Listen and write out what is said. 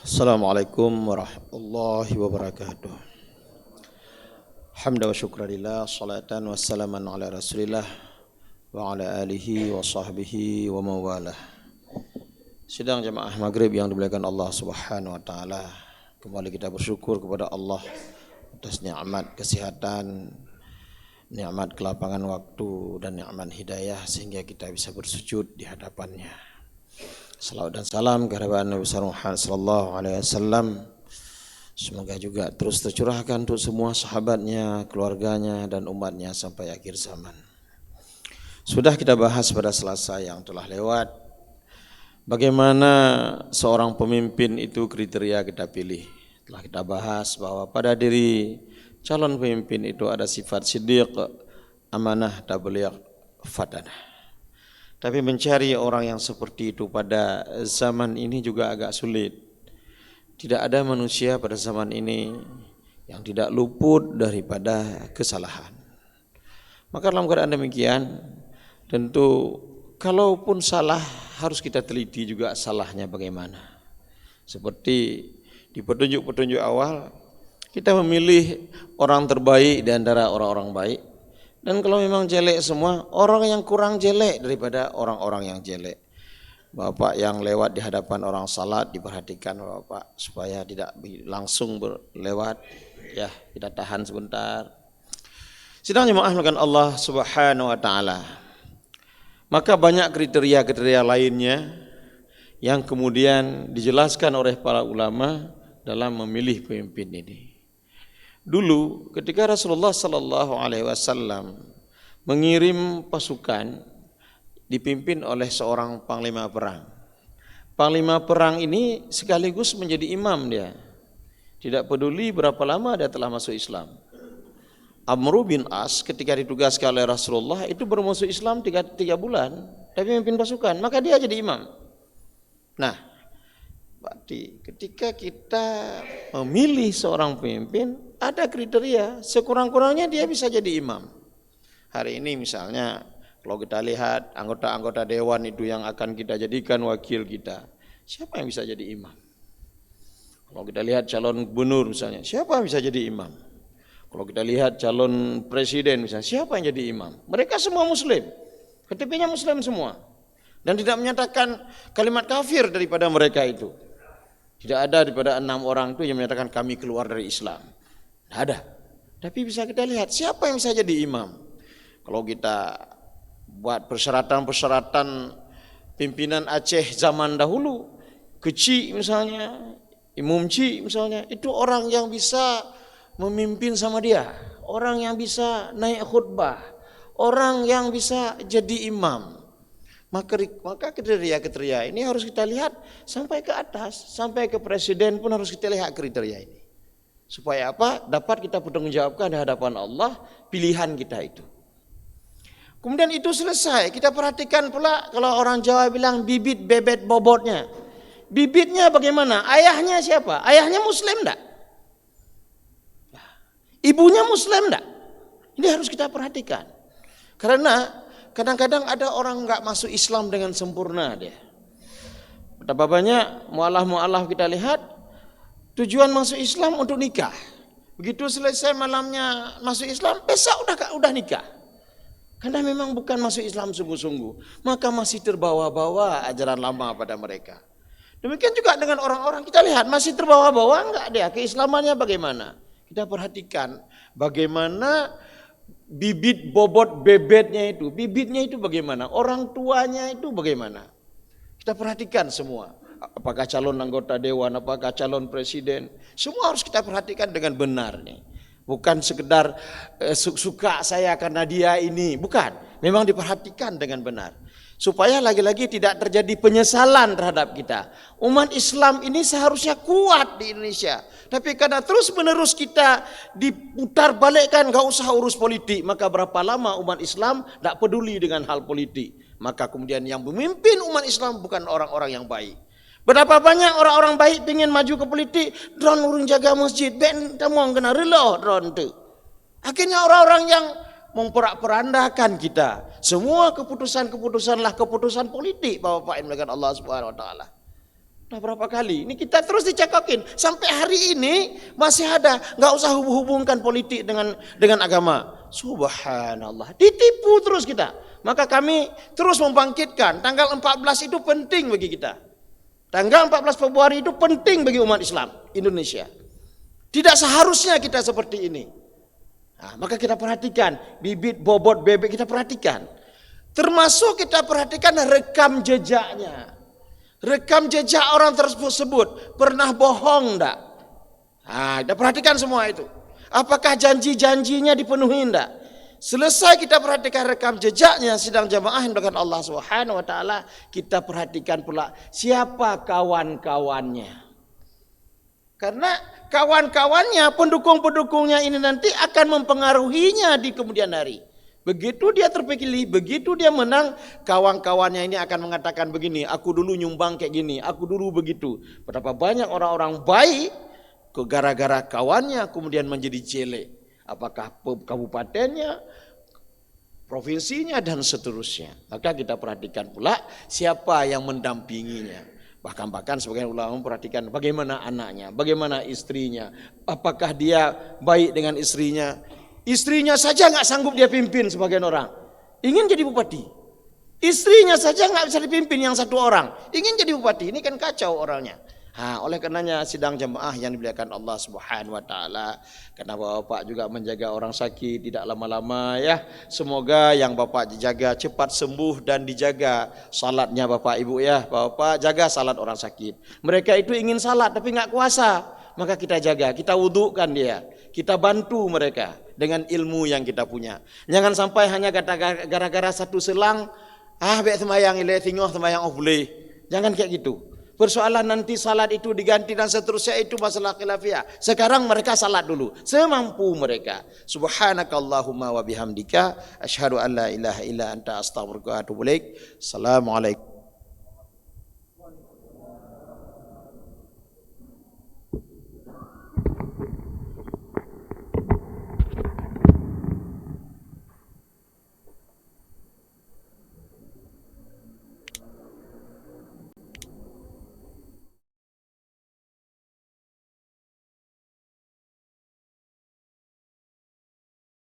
Assalamualaikum warahmatullahi wabarakatuh. Hamda wa syukranillah, salatan wassalaman ala rasulillah wa ala alihi wa sahbihi wa mawalah. Sidang jamaah maghrib yang dimuliakan Allah subhanahu wa ta'ala, kembali kita bersyukur kepada Allah atas nikmat kesehatan, nikmat kelapangan waktu dan nikmat hidayah sehingga kita bisa bersujud di hadapannya. Salawat dan salam kehadirat Nabi Muhammad sallallahu alaihi wasallam. Semoga juga terus tercurahkan untuk semua sahabatnya, keluarganya dan umatnya sampai akhir zaman. Sudah kita bahas pada Selasa yang telah lewat bagaimana seorang pemimpin itu kriteria kita pilih. Telah kita bahas bahwa pada diri calon pemimpin itu ada sifat siddiq, amanah, tabligh, fatanah. Tapi mencari orang yang seperti itu pada zaman ini juga agak sulit. Tidak ada manusia pada zaman ini yang tidak luput daripada kesalahan. Maka dalam keadaan demikian, tentu kalaupun salah harus kita teliti juga salahnya bagaimana. Seperti di petunjuk-petunjuk awal, kita memilih orang terbaik di antara orang-orang baik. Dan kalau memang jelek semua, orang yang kurang jelek daripada orang-orang yang jelek. Bapak yang lewat di hadapan orang salat diperhatikan Bapak supaya tidak langsung berlewat, ya kita tahan sebentar. Sedang dimaafkan Allah Subhanahu wa taala. Maka banyak kriteria-kriteria lainnya yang kemudian dijelaskan oleh para ulama dalam memilih pemimpin ini. Dulu ketika Rasulullah sallallahu alaihi wasallam mengirim pasukan dipimpin oleh seorang panglima perang. Panglima perang ini sekaligus menjadi imam dia. Tidak peduli berapa lama dia telah masuk Islam. Amr bin As ketika ditugaskan oleh Rasulullah itu baru masuk Islam 3 bulan, tapi memimpin pasukan, maka dia jadi imam. Nah, berarti ketika kita memilih seorang pemimpin, ada kriteria, sekurang-kurangnya dia bisa jadi imam. Hari ini misalnya, kalau kita lihat anggota-anggota dewan itu yang akan kita jadikan wakil kita, siapa yang bisa jadi imam? Kalau kita lihat calon gubernur misalnya, siapa yang bisa jadi imam? Kalau kita lihat calon presiden misalnya, siapa yang jadi imam? Mereka semua muslim, KTP-nya muslim semua. Dan tidak menyatakan kalimat kafir daripada mereka itu. Tidak ada daripada 6 orang itu yang menyatakan kami keluar dari Islam. Tidak ada. Tapi bisa kita lihat siapa yang bisa jadi imam. Kalau kita buat persyaratan-persyaratan pimpinan Aceh zaman dahulu, Keci misalnya, Imam Ci misalnya, itu orang yang bisa memimpin sama dia, orang yang bisa naik khutbah, orang yang bisa jadi imam. Maka kriteria-kriteria ini harus kita lihat sampai ke atas, sampai ke presiden pun harus kita lihat kriteria ini. Supaya apa? Dapat kita bertanggungjawabkan di hadapan Allah pilihan kita itu. Kemudian itu selesai, kita perhatikan pula kalau orang Jawa bilang bibit bebet bobotnya. Bibitnya bagaimana? Ayahnya siapa? Ayahnya muslim enggak? Ibunya muslim enggak? Ini harus kita perhatikan. Karena kadang-kadang ada orang enggak masuk Islam dengan sempurna dia. Betapa banyak mualaf-mualaf kita lihat tujuan masuk Islam untuk nikah. Begitu selesai malamnya masuk Islam, besok udah nikah. Karena memang bukan masuk Islam sungguh-sungguh, maka masih terbawa-bawa ajaran lama pada mereka. Demikian juga dengan orang-orang kita lihat masih terbawa-bawa enggak dia, keislamannya bagaimana? Kita perhatikan bagaimana bibit bobot bebetnya itu, bibitnya itu bagaimana, orang tuanya itu bagaimana. Kita perhatikan semua, apakah calon anggota dewan, apakah calon presiden, semua harus kita perhatikan dengan benar nih. Bukan sekedar suka saya karena dia ini, bukan. Memang diperhatikan dengan benar. Supaya lagi-lagi tidak terjadi penyesalan terhadap kita. Umat Islam ini seharusnya kuat di Indonesia. Tapi karena terus-menerus kita diputar balikkan, gak usah urus politik. Maka berapa lama umat Islam tidak peduli dengan hal politik. Maka kemudian yang memimpin umat Islam bukan orang-orang yang baik. Berapa banyak orang-orang baik ingin maju ke politik, drone urung jaga masjid, ben kamu kena rela drone tu. Akhirnya orang-orang yang memperak-perandakan kita. Semua keputusan-keputusanlah keputusan politik Bapak yang melakukan Allah Subhanahu wa taala. Nah, berapa kali? Ini kita terus dicekokin. Sampai hari ini masih ada. Nggak usah hubung-hubungkan politik dengan agama. Subhanallah. Ditipu terus kita. Maka kami terus membangkitkan. Tanggal 14 itu penting bagi kita. Tanggal 14 Februari itu penting bagi umat Islam Indonesia. Tidak seharusnya kita seperti ini. Nah, maka kita perhatikan. Bibit, bobot, bebek kita perhatikan. Termasuk kita perhatikan rekam jejaknya. Rekam jejak orang tersebut pernah bohong enggak? Nah, kita perhatikan semua itu. Apakah janji-janjinya dipenuhi enggak? Selesai kita perhatikan rekam jejaknya sidang jamaah yang dengan Allah Subhanahu wa taala, kita perhatikan pula siapa kawan-kawannya. Karena kawan-kawannya, pendukung-pendukungnya ini nanti akan mempengaruhinya di kemudian hari. Begitu dia terpilih, begitu dia menang, kawan-kawannya ini akan mengatakan begini, aku dulu nyumbang kayak gini, aku dulu begitu. Betapa banyak orang-orang baik ke gara-gara kawannya kemudian menjadi jelek. Apakah kabupatennya, provinsinya dan seterusnya. Maka kita perhatikan pula siapa yang mendampinginya. Bahkan sebagian ulama memperhatikan bagaimana anaknya, bagaimana istrinya. Apakah dia baik dengan istrinya? Istrinya saja nggak sanggup dia pimpin sebagian orang. Ingin jadi bupati. Istrinya saja nggak bisa dipimpin yang satu orang. Ingin jadi bupati. Ini kan kacau orangnya. Oleh karenanya sidang jemaah yang dimuliakan Allah Subhanahu wa taala, karena Bapak juga menjaga orang sakit tidak lama-lama ya. Semoga yang Bapak dijaga cepat sembuh dan dijaga salatnya Bapak Ibu ya. Bapak jaga salat orang sakit. Mereka itu ingin salat tapi nggak kuasa. Maka kita jaga, kita wudhukan dia. Kita bantu mereka dengan ilmu yang kita punya. Jangan sampai hanya gara-gara satu selang, bek semayang ile tingoh semayang boleh. Jangan kayak gitu. Persoalan nanti salat itu diganti dan seterusnya itu masalah khilafiyah. Sekarang mereka salat dulu semampu mereka. Subhanakallahumma wa bihamdika asyhadu an la ilaha illa anta astaghfiruka wa atubu ilaik. Assalamualaikum.